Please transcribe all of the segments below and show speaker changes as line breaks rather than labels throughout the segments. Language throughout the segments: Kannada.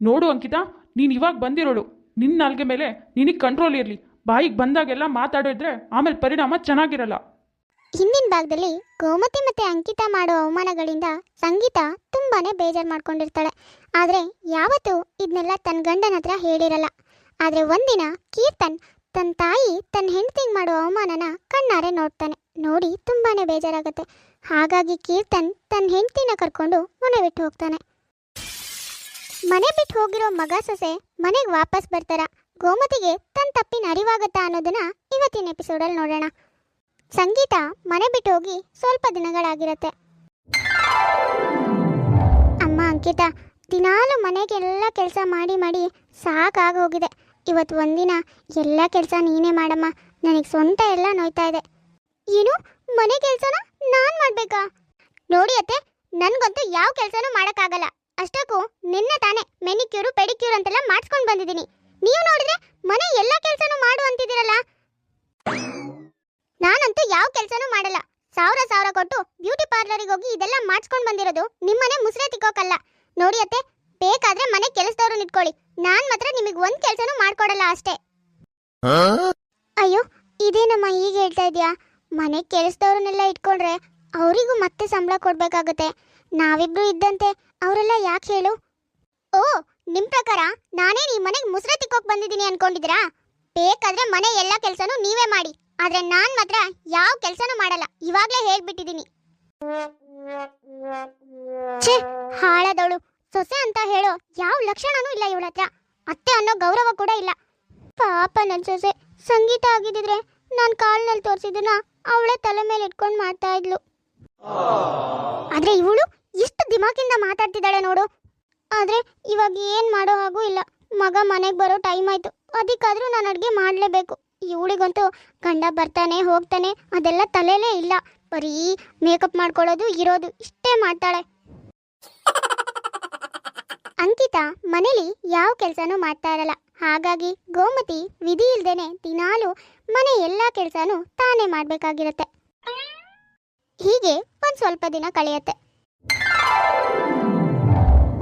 ನೋಡು ಅಂಕಿತಾ, ನೀನು ಇವಾಗ ಬಂದಿರೋಳು. ನಿನ್ನ ನಾಲ್ಗೆ ಮೇಲೆ ನಿನಗೆ ಕಂಟ್ರೋಲ್ ಇರಲಿ. ಬಾಯಿಗೆ ಬಂದಾಗೆಲ್ಲ ಮಾತಾಡಿದ್ರೆ ಆಮೇಲೆ ಪರಿಣಾಮ ಚೆನ್ನಾಗಿರಲ್ಲ.
ಹಿಂದಿನ ಭಾಗದಲ್ಲಿ ಗೋಮತಿ ಮತ್ತೆ ಅಂಕಿತಾ ಮಾಡೋ ಅವಮಾನಗಳಿಂದ ಸಂಗೀತ ತುಂಬಾನೇ ಬೇಜಾರು ಮಾಡ್ಕೊಂಡಿರ್ತಾಳೆ. ಆದರೆ ಯಾವತ್ತೂ ಇದನ್ನೆಲ್ಲ ತನ್ನ ಗಂಡನ ಹತ್ರ ಹೇಳಿರಲ್ಲ. ಆದರೆ ಒಂದಿನ ಕೀರ್ತನ್ ತನ್ನ ತಾಯಿ ತನ್ನ ಹೆಂಡತಿಗೆ ಮಾಡೋ ಅವಮಾನನ ಕಣ್ಣಾರೆ ನೋಡ್ತಾನೆ. ನೋಡಿ ತುಂಬಾನೇ ಬೇಜಾರಾಗುತ್ತೆ. ಹಾಗಾಗಿ ಕೀರ್ತನ್ ತನ್ನ ಹೆಂಡತಿನ ಕರ್ಕೊಂಡು ಮನೆ ಬಿಟ್ಟು ಹೋಗ್ತಾನೆ. ಮನೆ ಬಿಟ್ಟು ಹೋಗಿರೋ ಮಗ ಸೊಸೆ ಮನೆಗೆ ವಾಪಸ್ ಬರ್ತಾರ. ಗೋಮತಿಗೆ ತನ್ನ ತಪ್ಪಿನ ಅರಿವಾಗುತ್ತಾ ಅನ್ನೋದನ್ನ ಇವತ್ತಿನ ಎಪಿಸೋಡಲ್ಲಿ ನೋಡೋಣ. ಸಂಗೀತ ಮನೆ ಬಿಟ್ಟು ಹೋಗಿ ಸ್ವಲ್ಪ ದಿನಗಳಾಗಿರತ್ತೆ. ಅಮ್ಮ ಅಂಕಿತಾ, ದಿನಾಲು ಮನೆಗೆಲ್ಲ ಕೆಲಸ ಮಾಡಿ ಮಾಡಿ ಸಾಕಾಗಿ ಹೋಗಿದೆ. ಇವತ್ತು ಒಂದಿನ ಎಲ್ಲ ಕೆಲಸ ನೀನೇ ಮಾಡಮ್ಮ, ನನಗೆ ಸೊಂಟ ಎಲ್ಲ ನೋಯ್ತಾ ಇದೆ. ಏನು, ಮನೆ ಕೆಲಸನ ನಾನು ಮಾಡಬೇಕಾ? ನೋಡಿ ಅತ್ತೆ, ನನಗಂತೂ ಯಾವ ಕೆಲಸನೂ ಮಾಡೋಕ್ಕಾಗಲ್ಲ. ಅಷ್ಟಕ್ಕೂ ನಿನ್ನೆ ತಾನೇ ಮೆನಿಕ್ಯೂರು ಪೆಡಿಕ್ಯೂರ್ ಅಂತೆಲ್ಲ ಮಾಡಿಸ್ಕೊಂಡು ಬಂದಿದ್ದೀನಿ. ನೀವು ನೋಡಿದ್ರೆ ಮನೆ ಎಲ್ಲ ಕೆಲಸನೂ ಮಾಡು ಅಂತಿದ್ದೀರಲ್ಲ. ನಾನಂತೂ ಯಾವ ಕೆಲಸನೂ ಮಾಡಲ್ಲ. ಸಾವಿರ ಸಾವಿರ ಕೊಟ್ಟು ಬ್ಯೂಟಿ ಪಾರ್ಲರಿಗೆ ಹೋಗಿ ಇದೆಲ್ಲ ಮಾಡಿಸ್ಕೊಂಡು ಬಂದಿರೋದು ನಿಮ್ಮನೆ ಮುಸ್ರೆ ತಿಕ್ಕೋಕಲ್ಲ. ನೋಡಿ ಅತ್ತೆ, ಬೇಕಾದ್ರೆ ಮನೆ ಕೆಲಸದವ್ರನ್ನ ಇಟ್ಕೊಳ್ಳಿ, ನಾನು ಮಾತ್ರ ನಿಮಗೆ ಒಂದು ಕೆಲಸನೂ ಮಾಡ್ಕೊಡಲ್ಲ ಅಷ್ಟೇ. ಅಯ್ಯೋ, ಇದೇನಮ್ಮ ಹೀಗೆ ಹೇಳ್ತಾ ಇದೆಯಾ? ಮನೆ ಕೆಲಸದವ್ರನ್ನೆಲ್ಲ ಇಟ್ಕೊಂಡ್ರೆ ಅವರಿಗೂ ಮತ್ತೆ ಸಂಬಳ ಕೊಡಬೇಕಾಗುತ್ತೆ. ನಾವಿಬ್ರು ಇದ್ದಂತೆ ಅವರೆಲ್ಲ ಯಾಕೆ ಹೇಳು? ಓ, ನಿಮ್ಮ ಪ್ರಕಾರ ನಾನೇ ಈ ಮನೆಗೆ ಮುಸ್ರೆ ತಿಕ್ಕೋಕೆ ಬಂದಿದ್ದೀನಿ ಅನ್ಕೊಂಡಿದ್ದೀರಾ? ಬೇಕಾದ್ರೆ ಮನೆ ಎಲ್ಲ ಕೆಲಸನೂ ನೀವೇ ಮಾಡಿ, ಆದ್ರೆ ನಾನು ಮಾತ್ರ ಯಾವ ಕೆಲಸನೂ ಮಾಡಲ್ಲ. ಇವಾಗಲೇ ಹೇಳ್ಬಿಟ್ಟಿದ್ದೀನಿ. ಛೇ, ಹಾಳದವಳು. ಸೊಸೆ ಅಂತ ಹೇಳೋ ಯಾವ ಲಕ್ಷಣನೂ ಇಲ್ಲ ಇವಳ ಹತ್ರ. ಅತ್ತೆ ಅನ್ನೋ ಗೌರವ ಕೂಡ ಇಲ್ಲ. ಪಾಪ ನನ್ನ ಸೊಸೆ. ಸಂಗೀತ ಆಗಿದ್ದಿದ್ರೆ ನಾನು ಕಾಲಿನಲ್ಲಿ ತೋರಿಸಿದ್ದನ್ನ ಅವಳೇ ತಲೆ ಮೇಲೆ ಇಟ್ಕೊಂಡು ಮಾಡ್ತಾ ಇದ್ಲು. ಆದ್ರೆ ಇವಳು ಎಷ್ಟು ದಿಮಾಕಿಂದ ಮಾತಾಡ್ತಿದ್ದಾಳೆ ನೋಡು. ಆದ್ರೆ ಇವಾಗ ಏನ್ ಮಾಡೋ ಹಾಗೂ ಇಲ್ಲ. ಮಗ ಮನೆಗೆ ಬರೋ ಟೈಮ್ ಆಯ್ತು, ಅದಕ್ಕಾದ್ರೂ ನಾನು ಅಡುಗೆ ಮಾಡಲೇಬೇಕು. ಇವಳಿಗಂತೂ ಗಂಡ ಬರ್ತಾನೆ ಹೋಗ್ತಾನೆ ಅದೆಲ್ಲ ತಲೆಲೇ ಇಲ್ಲ. ಬರೀ ಮೇಕಪ್ ಮಾಡ್ಕೊಳ್ಳೋದು ಇರೋದು ಇಷ್ಟೇ ಮಾಡ್ತಾಳೆ. ಅಂಕಿತಾ ಮನೇಲಿ ಯಾವ ಕೆಲಸನೂ ಮಾಡ್ತಾ ಇರಲ್ಲ. ಹಾಗಾಗಿ ಗೋಮತಿ ವಿಧಿ ಇಲ್ದೇನೆ ದಿನಾಲು ಮನೆ ಎಲ್ಲ ಕೆಲಸನೂ ತಾನೇ ಮಾಡಬೇಕಾಗಿರುತ್ತೆ. ಹೀಗೆ ಒಂದು ಸ್ವಲ್ಪ ದಿನ ಕಳೆಯುತ್ತೆ.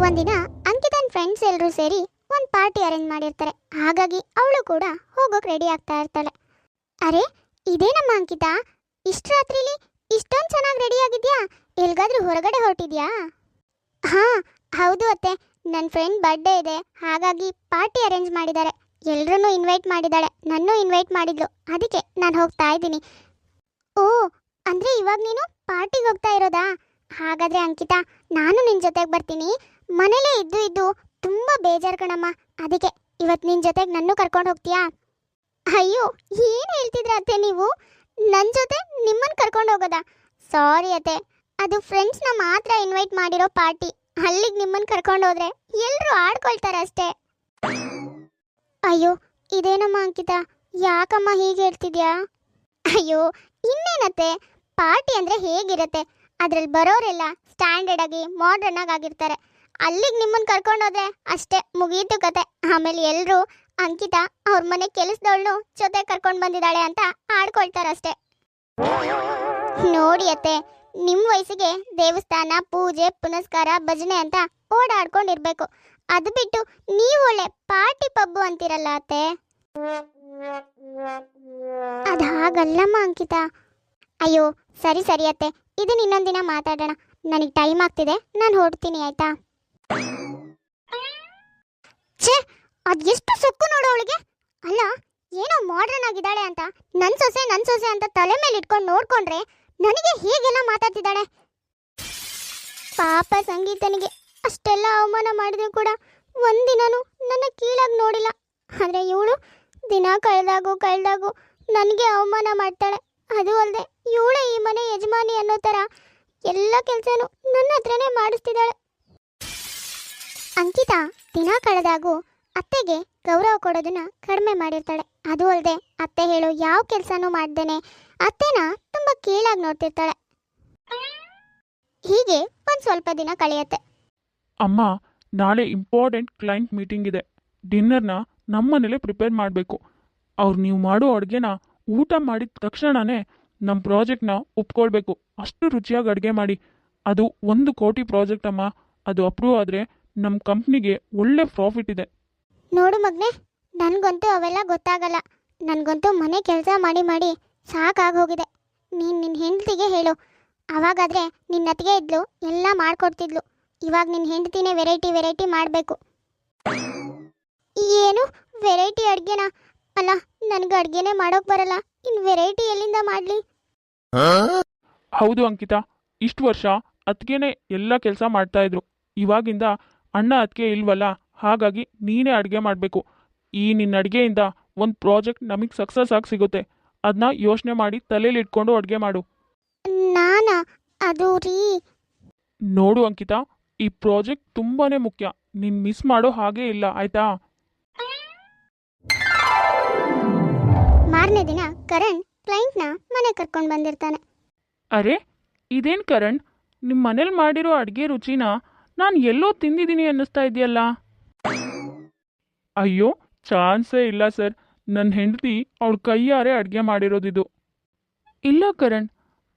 ಒಂದಿನ ಅಂಕಿತನ ಫ್ರೆಂಡ್ಸ್ ಎಲ್ಲರೂ ಸೇರಿ ಒಂದು ಪಾರ್ಟಿ ಅರೇಂಜ್ ಮಾಡಿರ್ತಾರೆ. ಹಾಗಾಗಿ ಅವಳು ಕೂಡ ಹೋಗೋಕೆ ರೆಡಿ ಆಗ್ತಾ ಇರ್ತಾಳೆ. ಅರೆ, ಇದೇನಮ್ಮ ಅಂಕಿತಾ, ಇಷ್ಟು ರಾತ್ರಿಲಿ ಇಷ್ಟೊಂದು ಚೆನ್ನಾಗಿ ರೆಡಿ ಆಗಿದ್ಯಾ? ಎಲ್ಗಾದ್ರೂ ಹೊರಗಡೆ ಹೊರಟಿದ್ಯಾ? ಹಾ ಹೌದು ಅತ್ತೆ, ನನ್ನ ಫ್ರೆಂಡ್ ಬರ್ಡೇ ಇದೆ, ಹಾಗಾಗಿ ಪಾರ್ಟಿ ಅರೇಂಜ್ ಮಾಡಿದ್ದಾರೆ. ಎಲ್ಲರನ್ನೂ ಇನ್ವೈಟ್ ಮಾಡಿದ್ದಾಳೆ, ನನ್ನೂ ಇನ್ವೈಟ್ ಮಾಡಿದ್ಲು, ಅದಕ್ಕೆ ನಾನು ಹೋಗ್ತಾ ಇದ್ದೀನಿ. ಓ, ಅಂದರೆ ಇವಾಗ ನೀನು ಪಾರ್ಟಿಗೆ ಹೋಗ್ತಾ ಇರೋದಾ? ಹಾಗಾದರೆ ಅಂಕಿತಾ, ನಾನು ನಿನ್ನ ಜೊತೆಗೆ ಬರ್ತೀನಿ. ಮನೇಲೇ ಇದ್ದು ಇದ್ದು ತುಂಬ ಬೇಜಾರು ಕಣಮ್ಮ, ಅದಕ್ಕೆ ಇವತ್ತು ನಿನ್ನ ಜೊತೆಗೆ ನನ್ನೂ ಕರ್ಕೊಂಡು ಹೋಗ್ತೀಯಾ? ಅಯ್ಯೋ, ಏನು ಹೇಳ್ತಿದ್ರ ಅತ್ತೆ ನೀವು? ನನ್ನ ಜೊತೆ ನಿಮ್ಮನ್ನು ಕರ್ಕೊಂಡು ಹೋಗೋದಾ? ಸಾರಿ ಅತ್ತೆ, ಅದು ಫ್ರೆಂಡ್ಸ್ನ ಮಾತ್ರ ಇನ್ವೈಟ್ ಮಾಡಿರೋ ಪಾರ್ಟಿ. ಅಲ್ಲಿಗೆ ನಿಮ್ಮನ್ನು ಕರ್ಕೊಂಡು ಹೋದ್ರೆ ಎಲ್ಲರೂ ಆಡ್ಕೊಳ್ತಾರೆ ಅಷ್ಟೇ. ಅಯ್ಯೋ, ಇದೇನಮ್ಮ ಅಂಕಿತಾ, ಯಾಕಮ್ಮ ಹೀಗೆ ಹೇಳ್ತಿದ್ಯಾ? ಅಯ್ಯೋ, ಇನ್ನೇನತ್ತೆ, ಪಾರ್ಟಿ ಅಂದರೆ ಹೇಗಿರುತ್ತೆ? ಅದ್ರಲ್ಲಿ ಬರೋರೆಲ್ಲ ಸ್ಟ್ಯಾಂಡರ್ಡ್ ಆಗಿ ಮಾಡ್ರನ್ ಆಗಿರ್ತಾರೆ. ಅಲ್ಲಿಗೆ ನಿಮ್ಮನ್ನು ಕರ್ಕೊಂಡೋದ್ರೆ ಅಷ್ಟೇ, ಮುಗೀತು ಕತೆ. ಆಮೇಲೆ ಎಲ್ಲರೂ ಅಂಕಿತಾ ಅವ್ರ ಮನೆ ಕೆಲಸದವಳು ಜೊತೆ ಕರ್ಕೊಂಡು ಬಂದಿದ್ದಾಳೆ ಅಂತ ಆಡ್ಕೊಳ್ತಾರಷ್ಟೇ. ನೋಡಿ ಅತ್ತೆ, ನಿಮ್ಮ ವಯಸ್ಸಿಗೆ ದೇವಸ್ಥಾನ, ಪೂಜೆ, ಪುನಸ್ಕಾರ, ಭಜನೆ ಅಂತ ಓಡಾಡ್ಕೊಂಡಿರ್ಬೇಕು. ಅದು ಬಿಟ್ಟು ನೀವು ಒಳ್ಳೆ ಪಾರ್ಟಿ ಪಬ್ಬು ಅಂತಿರಲ್ಲ ಅತ್ತೆ. ಅದು ಹಾಗಲ್ಲಮ್ಮ ಅಂಕಿತಾ. ಅಯ್ಯೋ ಸರಿ ಸರಿ ಅತ್ತೆ, ಇದನ್ನ ಇನ್ನೊಂದಿನ ಮಾತಾಡೋಣ. ನನಗೆ ಟೈಮ್ ಆಗ್ತಿದೆ, ನಾನು ಹೊರಡ್ತೀನಿ ಆಯ್ತಾ? ಛೇ, ಅದು ಎಷ್ಟು ಸೊಕ್ಕು ನೋಡು ಅವಳಿಗೆ. ಅಲ್ಲ, ಏನೋ ಮಾಡ್ರನ್ ಆಗಿದ್ದಾಳೆ ಅಂತ ನನ್ನ ಸೊಸೆ ಅಂತ ತಲೆ ಮೇಲೆ ಇಟ್ಕೊಂಡು ನೋಡ್ಕೊಂಡ್ರೆ ನನಗೆ ಹೇಗೆಲ್ಲ ಮಾತಾಡ್ತಿದ್ದಾಳೆ. ಪಾಪ ಸಂಗೀತನಿಗೆ ಅಷ್ಟೆಲ್ಲ ಅವಮಾನ ಮಾಡಿದ್ರು ಕೂಡ ಒಂದಿನೂ ನನ್ನ ಕೀಳಾಗಿ ನೋಡಿಲ್ಲ. ಆದರೆ ಇವಳು ದಿನ ಕಳೆದಾಗೂ ನನಗೆ ಅವಮಾನ ಮಾಡ್ತಾಳೆ. ಅದು ಅಲ್ಲದೆ ಇವಳೇ ಈ ಮನೆ ಯಜಮಾನಿ ಅನ್ನೋ ಥರ ಎಲ್ಲ ಕೆಲಸನೂ ನನ್ನ ಹತ್ರನೇ ಮಾಡಿಸ್ತಿದ್ದಾಳೆ. ಅಂಕಿತಾ ದಿನ ಕಳೆದಾಗೂ ಅತ್ತೆಗೆ ಗೌರವ ಕೊಡೋದನ್ನ ಕಡಿಮೆ ಮಾಡಿರ್ತಾಳೆ. ಅದು ಅಲ್ಲದೆ ಅತ್ತೆ ಹೇಳೋ ಯಾವ ಕೆಲಸನೂ ಮಾಡ್ದೇನೆ ಅತ್ತೆನ ತುಂಬ ಕೀಳಾಗಿ ನೋಡ್ತಿರ್ತಾಳೆ. ಹೀಗೆ ಒಂದು ಸ್ವಲ್ಪ ದಿನ ಕಳೆಯುತ್ತೆ.
ಅಮ್ಮ, ನಾಳೆ ಇಂಪಾರ್ಟೆಂಟ್ ಕ್ಲೈಂಟ್ ಮೀಟಿಂಗ್ ಇದೆ. ಡಿನ್ನರ್ನ ನಮ್ಮನೇಲೆ ಪ್ರಿಪೇರ್ ಮಾಡಬೇಕು. ಅವ್ರು ನೀವು ಮಾಡೋ ಅಡುಗೆನ ಊಟ ಮಾಡಿದ ತಕ್ಷಣವೇ ನಮ್ಮ ಪ್ರಾಜೆಕ್ಟ್ನ ಒಪ್ಕೊಳ್ಬೇಕು. ಅಷ್ಟು ರುಚಿಯಾಗಿ ಅಡುಗೆ ಮಾಡಿ. ಅದು 1 ಕೋಟಿ ಪ್ರಾಜೆಕ್ಟ್ ಅಮ್ಮ. ಅದು ಅಪ್ರೂವ್ ಆದರೆ ನಮ್ಮ ಕಂಪ್ನಿಗೆ ಒಳ್ಳೆ ಪ್ರಾಫಿಟ್ ಇದೆ.
ನೋಡು ಮಗ್ನೆ, ನನಗಂತೂ ಅವೆಲ್ಲ ಗೊತ್ತಾಗಲ್ಲ. ನನಗಂತೂ ಮನೆ ಕೆಲಸ ಮಾಡಿ ಮಾಡಿ ಸಾಕಾಗೋಗಿದೆ. ನೀನು ನಿನ್ನ ಹೆಂಡತಿಗೆ ಹೇಳು. ಅವಾಗಾದರೆ ನಿನ್ನ ಅತ್ತಿಗೆ ಇದ್ಲು, ಎಲ್ಲ ಮಾಡಿಕೊಡ್ತಿದ್ಲು. ಇವಾಗ ನಿನ್ನ ಹೆಂಡತಿನೇ ವೆರೈಟಿ ವೆರೈಟಿ ಮಾಡಬೇಕು. ಏನು ವೆರೈಟಿ ಅಡುಗೆನಾ? ಅಲ್ಲ, ನನಗೆ ಅಡುಗೆನೇ ಮಾಡೋಕೆ ಬರಲ್ಲ, ಇನ್ನು ವೆರೈಟಿ ಎಲ್ಲಿಂದ ಮಾಡಲಿ?
ಹೌದು ಅಂಕಿತಾ, ಇಷ್ಟು ವರ್ಷ ಅತ್ತಿಗೆನೇ ಎಲ್ಲ ಕೆಲಸ ಮಾಡ್ತಾ ಇದ್ರು. ಇವಾಗಿಂದ ಅಣ್ಣ ಅತ್ತಿಗೆ ಇಲ್ವಲ್ಲ, ಹಾಗಾಗಿ ನೀನೇ ಅಡುಗೆ ಮಾಡಬೇಕು. ಈ ನಿನ್ನ ಅಡುಗೆಯಿಂದ ಒಂದು ಪ್ರಾಜೆಕ್ಟ್ ನಮಗೆ ಸಕ್ಸಸ್ ಆಗಿ ಸಿಗುತ್ತೆ. ಅದನ್ನ ಯೋಚನೆ ಮಾಡಿ ತಲೆಯಲ್ಲಿ ಇಟ್ಕೊಂಡು ಅಡುಗೆ ಮಾಡು.
ನಾನಾ? ಅದು ರೀ.
ನೋಡು ಅಂಕಿತಾ, ಈ ಪ್ರಾಜೆಕ್ಟ್ ತುಂಬಾ ಮುಖ್ಯ. ನೀನು ಮಿಸ್ ಮಾಡೋ ಹಾಗೇ ಇಲ್ಲ, ಆಯ್ತಾ?
ಮಾರನೇ ದಿನ ಕರಣ್ ಕ್ಲೈಂಟ್ನ ಮನೆ ಕರ್ಕೊಂಡು ಬಂದಿರ್ತಾನೆ.
ಅರೆ, ಇದೇನು ಕರಣ್, ನಿಮ್ಮ ಮನೇಲಿ ಮಾಡಿರೋ ಅಡುಗೆ ರುಚಿನ ನಾನು ಎಲ್ಲೋ ತಿಂದಿದ್ದೀನಿ ಅನ್ನಿಸ್ತಾ ಇದೆಯಲ್ಲ? ಅಯ್ಯೋ, ಚಾನ್ಸೇ ಇಲ್ಲ ಸರ್. ನನ್ನ ಹೆಂಡತಿ ಅವಳ ಕೈಯಾರೆ ಅಡುಗೆ ಮಾಡಿರೋದಿದು. ಇಲ್ಲ ಕರಣ್,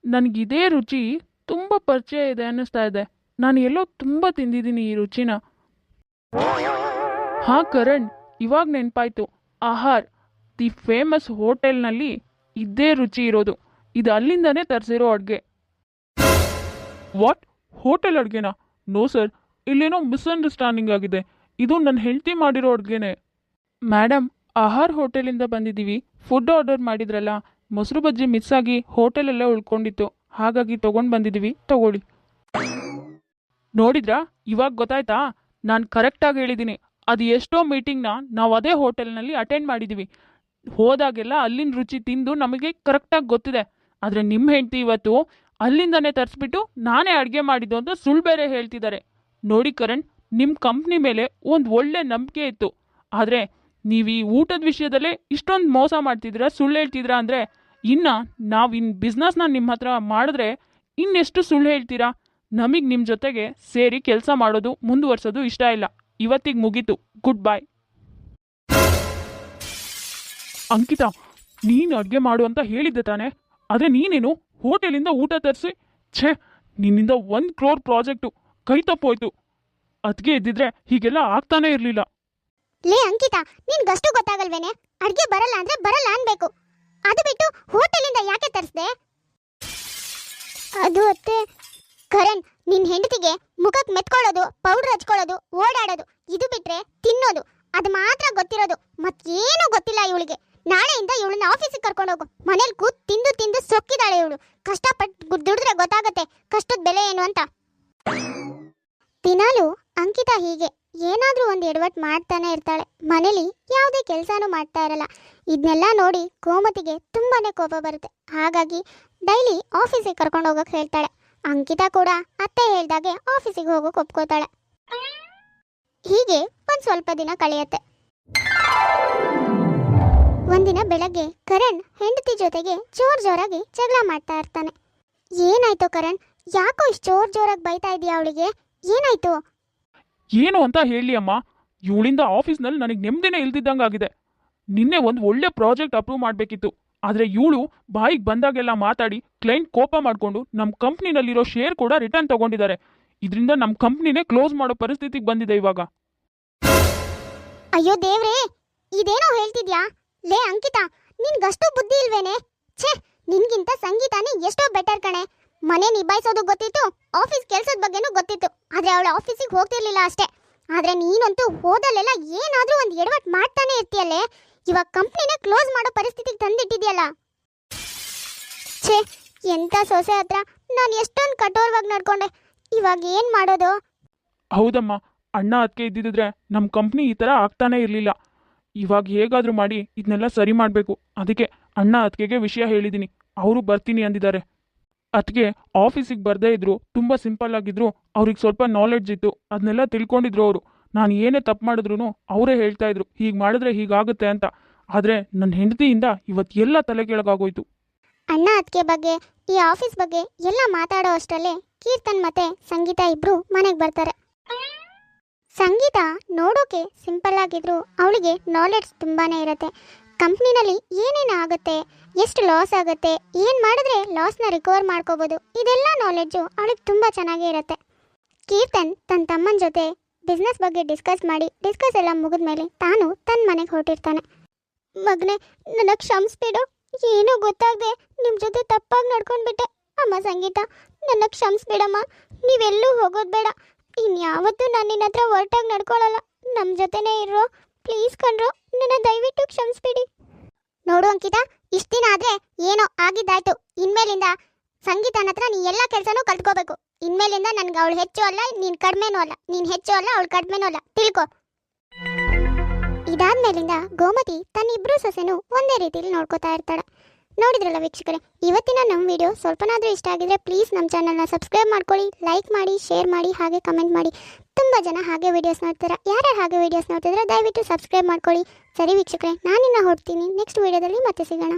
ನನಗಿದೇ ರುಚಿ ತುಂಬ ಪರಿಚಯ ಇದೆ ಅನ್ನಿಸ್ತಾ ಇದೆ. ನಾನು ಎಲ್ಲೋ ತುಂಬ ತಿಂದಿದ್ದೀನಿ ಈ ರುಚಿನ. ಹಾಂ ಕರಣ್, ಇವಾಗ ನೆನಪಾಯ್ತು. ಆಹಾರ್ ದಿ ಫೇಮಸ್ ಹೋಟೆಲ್ನಲ್ಲಿ ಇದೇ ರುಚಿ ಇರೋದು. ಇದು ಅಲ್ಲಿಂದನೇ ತರಿಸಿರೋ ಅಡುಗೆ. ವಾಟ್? ಹೋಟೆಲ್ ಅಡುಗೆನಾ? ನೋ ಸರ್, ಇಲ್ಲೇನೋ ಮಿಸ್ಅಂಡರ್ಸ್ಟ್ಯಾಂಡಿಂಗ್ ಆಗಿದೆ. ಇದು ನನ್ನ ಹೆಂಡತಿ ಮಾಡಿರೋ ಅಡುಗೆನೇ. ಮೇಡಮ್, ಆಹಾರ್ ಹೋಟೆಲಿಂದ ಬಂದಿದ್ದೀವಿ. ಫುಡ್ ಆರ್ಡರ್ ಮಾಡಿದ್ರಲ್ಲ, ಮೊಸರು ಬಜ್ಜಿ ಮಿಸ್ ಆಗಿ ಹೋಟೆಲಲ್ಲೇ ಉಳ್ಕೊಂಡಿತ್ತು, ಹಾಗಾಗಿ ತೊಗೊಂಡು ಬಂದಿದ್ದೀವಿ, ತಗೊಳ್ಳಿ. ನೋಡಿದ್ರಾ, ಇವಾಗ ಗೊತ್ತಾಯ್ತಾ? ನಾನು ಕರೆಕ್ಟಾಗಿ ಹೇಳಿದ್ದೀನಿ. ಅದು ಎಷ್ಟೋ ಮೀಟಿಂಗ್ನ ನಾವು ಅದೇ ಹೋಟೆಲ್ನಲ್ಲಿ ಅಟೆಂಡ್ ಮಾಡಿದ್ದೀವಿ. ಹೋದಾಗೆಲ್ಲ ಅಲ್ಲಿನ ರುಚಿ ತಿಂದು ನಮಗೆ ಕರೆಕ್ಟಾಗಿ ಗೊತ್ತಿದೆ. ಆದರೆ ನಿಮ್ಮ ಹೆಂಡತಿ ಇವತ್ತು ಅಲ್ಲಿಂದನೇ ತರಿಸ್ಬಿಟ್ಟು ನಾನೇ ಅಡುಗೆ ಮಾಡಿದ್ದು ಅಂತ ಸುಳ್ಳು ಬೇರೆ ಹೇಳ್ತಿದ್ದಾರೆ. ನೋಡಿ ಕರಣ್, ನಿಮ್ಮ ಕಂಪ್ನಿ ಮೇಲೆ ಒಂದು ಒಳ್ಳೆ ನಂಬಿಕೆ ಇತ್ತು. ಆದರೆ ನೀವು ಈ ಊಟದ ವಿಷಯದಲ್ಲೇ ಇಷ್ಟೊಂದು ಮೋಸ ಮಾಡ್ತಿದ್ದೀರಾ, ಸುಳ್ಳು ಹೇಳ್ತಿದ್ದೀರಾ ಅಂದರೆ ನಾವು ಬಿಸ್ನೆಸ್ನ ನಿಮ್ಮ ಹತ್ರ ಮಾಡಿದ್ರೆ ಇನ್ನೆಷ್ಟು ಸುಳ್ಳು ಹೇಳ್ತೀರಾ? ನಮಗೆ ನಿಮ್ಮ ಜೊತೆಗೆ ಸೇರಿ ಕೆಲಸ ಮಾಡೋದು ಮುಂದುವರ್ಸೋದು ಇಷ್ಟ ಇಲ್ಲ. ಇವತ್ತಿಗೆ ಮುಗೀತು, ಗುಡ್ ಬಾಯ್. ಅಂಕಿತಾ, ನೀನು ಅಡುಗೆ ಮಾಡು ಅಂತ ಹೇಳಿದ್ದೆ ತಾನೆ? ಆದರೆ ನೀನೇನು ಹೋಟೆಲಿಂದ ಊಟ ತರಿಸಿ? ಛೇ, ನಿನ್ನಿಂದ 1 crore ಪ್ರಾಜೆಕ್ಟು ಕೈ ತಪ್ಪೋಯ್ತು. ಅದಕ್ಕೆ ಇದ್ದಿದ್ರೆ ಹೀಗೆಲ್ಲ ಆಗ್ತಾನೇ ಇರಲಿಲ್ಲ.
ಲೇ ಅಂಕಿತಾ, ನಿನ್ಗಷ್ಟು ಗೊತ್ತಾಗಲ್ವೇನೆ? ಅಡ್ಗೆ ಬರಲ್ಲ ಅಂದ್ರೆ ಬರಲ್ಲ ಅನ್ಬೇಕು. ಅದು ಬಿಟ್ಟು ಹೋಟೆಲಿಂದ ಯಾಕೆ ತರಿಸ್ದೆ? ಅದು ಅತ್ತೆ. ಕರಣ್, ನಿನ್ ಹೆಂಡತಿಗೆ ಮುಖಕ್ಕೆ ಮೆತ್ಕೊಳ್ಳೋದು, ಪೌಡರ್ ಹಚ್ಕೊಳ್ಳೋದು, ಓಡಾಡೋದು, ಇದು ಬಿಟ್ರೆ ತಿನ್ನೋದು, ಅದು ಮಾತ್ರ ಗೊತ್ತಿರೋದು. ಮತ್ತೇನು ಗೊತ್ತಿಲ್ಲ ಇವಳಿಗೆ. ನಾಳೆಯಿಂದ ಇವಳನ್ನ ಆಫೀಸಿಗೆ ಕರ್ಕೊಂಡು ಹೋಗು. ಮನೇಲಿ ಕೂತ್ ತಿಂದು ತಿಂದು ಸೊಕ್ಕಿದಾಳೆ ಇವಳು. ಕಷ್ಟಪಟ್ಟು ದುಡಿದ್ರೆ ಗೊತ್ತಾಗತ್ತೆ ಕಷ್ಟದ ಬೆಲೆ ಏನು ಅಂತ. ದಿನಾಲು ಅಂಕಿತಾ ಹೀಗೆ ಏನಾದ್ರೂ ಒಂದು ಎಡವಟ್ಟು ಮಾಡ್ತಾನೆ ಇರ್ತಾಳೆ. ಮನೇಲಿ ಯಾವುದೇ ಕೆಲಸನೂ ಮಾಡ್ತಾ ಇರಲ್ಲ. ಇದನ್ನೆಲ್ಲ ನೋಡಿ ಕೋಮತಿಗೆ ತುಂಬಾನೇ ಕೋಪ ಬರುತ್ತೆ. ಹಾಗಾಗಿ ಡೈಲಿ ಆಫೀಸಿಗೆ ಕರ್ಕೊಂಡು ಹೋಗೋಕೆ ಹೇಳ್ತಾಳೆ. ಅಂಕಿತಾ ಕೂಡ ಅತ್ತೆ ಹೇಳ್ದಾಗೆ ಆಫೀಸಿಗೆ ಹೋಗೋಕೆ ಒಪ್ಕೋತಾಳೆ. ಹೀಗೆ ಒಂದು ಸ್ವಲ್ಪ ದಿನ ಕಳೆಯುತ್ತೆ. ಒಂದಿನ ಬೆಳಗ್ಗೆ ಕರಣ್ ಹೆಂಡತಿ ಜೊತೆಗೆ ಜೋರಾಗಿ ಜಗಳ ಮಾಡ್ತಾ ಇರ್ತಾನೆ. ಏನಾಯ್ತು ಕರಣ್? ಯಾಕೋ ಇಷ್ಟು ಜೋರಾಗಿ ಬೈತಾ ಇದೀಯಾ ಅವಳಿಗೆ? ಏನಾಯ್ತು?
ಏನು ಅಂತ ಹೇಳಿ ಅಮ್ಮ, ಇವಳಿಂದ ಆಫೀಸ್ನಲ್ಲಿ ನನಗೆ ನೆಮ್ಮದಿನೇ ಇಲ್ದಿದ್ದಂಗಾಗಿದೆ. ನಿನ್ನೆ ಒಂದು ಒಳ್ಳೆ ಪ್ರಾಜೆಕ್ಟ್ ಅಪ್ರೂವ್ ಮಾಡಬೇಕಿತ್ತು. ಆದರೆ ಇವಳು ಬಾಯಿಗೆ ಬಂದಾಗೆಲ್ಲ ಮಾತಾಡಿ ಕ್ಲೈಂಟ್ ಕೋಪ ಮಾಡಿಕೊಂಡು ನಮ್ಮ ಕಂಪ್ನಿನಲ್ಲಿರೋ ಶೇರ್ ಕೂಡ ರಿಟರ್ನ್ ತಗೊಂಡಿದ್ದಾರೆ. ಇದರಿಂದ ನಮ್ಮ ಕಂಪ್ನಿನೇ ಕ್ಲೋಸ್ ಮಾಡೋ ಪರಿಸ್ಥಿತಿಗೆ ಬಂದಿದೆ ಇವಾಗ.
ಅಯ್ಯೋ ದೇವ್ರೇ, ಇದೇನೋ ಹೇಳ್ತಿದ್ಯಾ? ಲೇ ಅಂಕಿತಾ, ನಿನ್ಗಷ್ಟು ಬುದ್ಧಿ ಇಲ್ವೇನೆ? ಛೇ, ನಿನ್ಗಿಂತ ಸಂಗೀತಾನೇ ಎಷ್ಟೋ ಬೆಟರ್ ಕಣೆ. ಮನೆ ನಿಭಾಯಿಸೋದು ಗೊತ್ತಿತ್ತು, ಆಫೀಸ್ ಕೆಲಸದ ಬಗ್ಗೆನೂ ಗೊತ್ತಿತ್ತು. ಆದ್ರೆ ಅವಳು ಆಫೀಸಿಗೆ ಹೋಗ್ತಿರ್ಲಿಲ್ಲ ಅಷ್ಟೇ. ಆದ್ರೆ ನೀನಂತೂ ಹೋದಲ್ಲೆಲ್ಲ ಏನಾದ್ರೂ ಒಂದು ಎಡವಟ್ಟು ಮಾಡ್ತಾನೆ ಇರ್ತೀಯಲ್ಲೇ. ಇವಾಗ ಕಂಪ್ನಿನೇ ಕ್ಲೋಸ್ ಮಾಡೋ ಪರಿಸ್ಥಿತಿಗೆ ತಂದಿಟ್ಟಿದ್ಯಲ್ಲ. ಛೇ, ಎಂತ ಸೊಸೆ ಹತ್ರ ನಾನು ಎಷ್ಟೊಂದು ಕಠೋರವಾಗಿ ನಡ್ಕೊಂಡೆ. ಇವಾಗ ಏನ್ ಮಾಡೋದು?
ಹೌದಮ್ಮ, ಅಣ್ಣ ಅದಕ್ಕೆ ಇದ್ದಿದ್ರೆ ನಮ್ಮ ಕಂಪ್ನಿ ಈ ಥರ ಆಗ್ತಾನೇ ಇರಲಿಲ್ಲ. ಇವಾಗ ಹೇಗಾದರೂ ಮಾಡಿ ಇದನ್ನೆಲ್ಲ ಸರಿ ಮಾಡಬೇಕು. ಅದಕ್ಕೆ ಅಣ್ಣ ಅದಕ್ಕೆ ವಿಷಯ ಹೇಳಿದ್ದೀನಿ. ಅವರು ಬರ್ತೀನಿ ಅಂದಿದ್ದಾರೆ. ಅದಕ್ಕೆ ಆಫೀಸಿಗೆ ಬರದೇ ಇದ್ರು, ತುಂಬ ಸಿಂಪಲ್ ಆಗಿದ್ರು, ಅವ್ರಿಗೆ ಸ್ವಲ್ಪ ನಾಲೆಡ್ಜ್ ಇತ್ತು, ಅದನ್ನೆಲ್ಲ ತಿಳ್ಕೊಂಡಿದ್ರು ಅವರು. ನಾನು ಏನೇ ತಪ್ಪು ಮಾಡಿದ್ರು ಅವರೇ ಹೇಳ್ತಾ ಇದ್ರು, ಹೀಗೆ ಮಾಡಿದ್ರೆ ಹೀಗಾಗುತ್ತೆ ಅಂತ. ಆದರೆ ನನ್ನ ಹೆಂಡತಿಯಿಂದ ಇವತ್ತು ಎಲ್ಲ ತಲೆ ಕೆಳಗಾಗೋಯ್ತು.
ಅಣ್ಣ ಅದಕ್ಕೆ ಬಗ್ಗೆ, ಈ ಆಫೀಸ್ ಬಗ್ಗೆ ಎಲ್ಲ ಮಾತಾಡೋ ಅಷ್ಟರಲ್ಲೇ ಕೀರ್ತನ್ ಮತ್ತೆ ಸಂಗೀತ ಇಬ್ರು ಮನೆಗೆ ಬರ್ತಾರೆ. ಸಂಗೀತ ನೋಡೋಕೆ ಸಿಂಪಲ್ ಆಗಿದ್ರು ಅವಳಿಗೆ ನಾಲೆಡ್ಜ್ ತುಂಬಾನೇ ಇರುತ್ತೆ. ಕಂಪ್ನಿನಲ್ಲಿ ಏನೇನು ಆಗುತ್ತೆ, ಎಷ್ಟು ಲಾಸ್ ಆಗುತ್ತೆ, ಏನು ಮಾಡಿದ್ರೆ ಲಾಸ್ನ ರಿಕವರ್ ಮಾಡ್ಕೋಬೋದು, ಇದೆಲ್ಲ ನಾಲೆಡ್ಜು ಅವಳಿಗೆ ತುಂಬ ಚೆನ್ನಾಗೇ ಇರುತ್ತೆ. ಕೀರ್ತನ್ ತನ್ನ ತಮ್ಮನ ಜೊತೆ ಬಿಸ್ನೆಸ್ ಬಗ್ಗೆ ಡಿಸ್ಕಸ್ ಎಲ್ಲ ಮುಗಿದ್ಮೇಲೆ ತಾನು ತನ್ನ ಮನೆಗೆ ಹೊರಟಿರ್ತಾನೆ. ಮಗನೇ, ನನ್ನ ಕ್ಷಮಿಸ್ಬಿಡು. ಏನೂ ಗೊತ್ತಾಗದೆ ನಿಮ್ಮ ಜೊತೆ ತಪ್ಪಾಗಿ ನಡ್ಕೊಂಡ್ಬಿಟ್ಟೆ. ಅಮ್ಮ ಸಂಗೀತ, ನನ್ನ ಕ್ಷಮಿಸ್ಬಿಡಮ್ಮ. ನೀವೆಲ್ಲೂ ಹೋಗೋದು ಬೇಡ. ಇನ್ಯಾವತ್ತೂ ನಾನು ನಿನ್ನ ಹತ್ರ ಹೊರಟಾಗಿ ನಡ್ಕೊಳ್ಳಲ್ಲ. ನಮ್ಮ ಜೊತೆನೇ ಇರೋ. ಪ್ಲೀಸ್ ಕಣ್ರು, ನನ್ನ ದಯವಿಟ್ಟು ಕ್ಷಮಿಸ್ಬಿಡಿ. ನೋಡು ಅಂಕಿತಾ, ಇಷ್ಟು ದಿನ ಆದರೆ ಏನೋ ಆಗಿದ್ದಾಯ್ತು. ಇನ್ಮೇಲಿಂದ ಸಂಗೀತನ ಹತ್ರ ನೀ ಎಲ್ಲ ಕೆಲಸನೂ ಕಲ್ತ್ಕೋಬೇಕು. ಇನ್ಮೇಲಿಂದ ನನಗೆ ಅವಳು ಹೆಚ್ಚು ಅಲ್ಲ, ನೀನು ಕಡಿಮೆನೂ ಅಲ್ಲ. ನೀನು ಹೆಚ್ಚು ಅಲ್ಲ, ಅವಳು ಕಡಿಮೆನೂ ಅಲ್ಲ, ತಿಳ್ಕೊ. ಇದಾದ್ಮೇಲಿಂದ ಗೋಮತಿ ತನ್ನಿಬ್ರು ಸೊಸೆನೂ ಒಂದೇ ರೀತಿಯಲ್ಲಿ ನೋಡ್ಕೋತಾ ಇರ್ತಾಳೆ. ನೋಡಿದ್ರಲ್ಲ ವೀಕ್ಷಕರೇ, ಇವತ್ತಿನ ನಮ್ಮ ವಿಡಿಯೋ ಸ್ವಲ್ಪನಾದರೂ ಇಷ್ಟ ಆಗಿದ್ರೆ ಪ್ಲೀಸ್ ನಮ್ಮ ಚಾನಲ್ನ ಸಬ್ಸ್ಕ್ರೈಬ್ ಮಾಡ್ಕೊಳ್ಳಿ, ಲೈಕ್ ಮಾಡಿ, ಶೇರ್ ಮಾಡಿ, ಹಾಗೆ ಕಮೆಂಟ್ ಮಾಡಿ. ತುಂಬ ಜನ ಹಾಗೆ ವೀಡಿಯೋಸ್ ನೋಡ್ತಾರೆ. ಯಾರ್ಯಾರು ಹಾಗೆ ವೀಡಿಯೋಸ್ ನೋಡ್ತಿದ್ರೆ ದಯವಿಟ್ಟು ಸಬ್ಸ್ಕ್ರೈಬ್ ಮಾಡ್ಕೊಳ್ಳಿ. ಸರಿ ವೀಕ್ಷಕರೇ, ನಾನಿನ್ನ ಹೊರಡ್ತೀನಿ. ನೆಕ್ಸ್ಟ್ ವಿಡಿಯೋದಲ್ಲಿ ಮತ್ತೆ ಸಿಗೋಣ.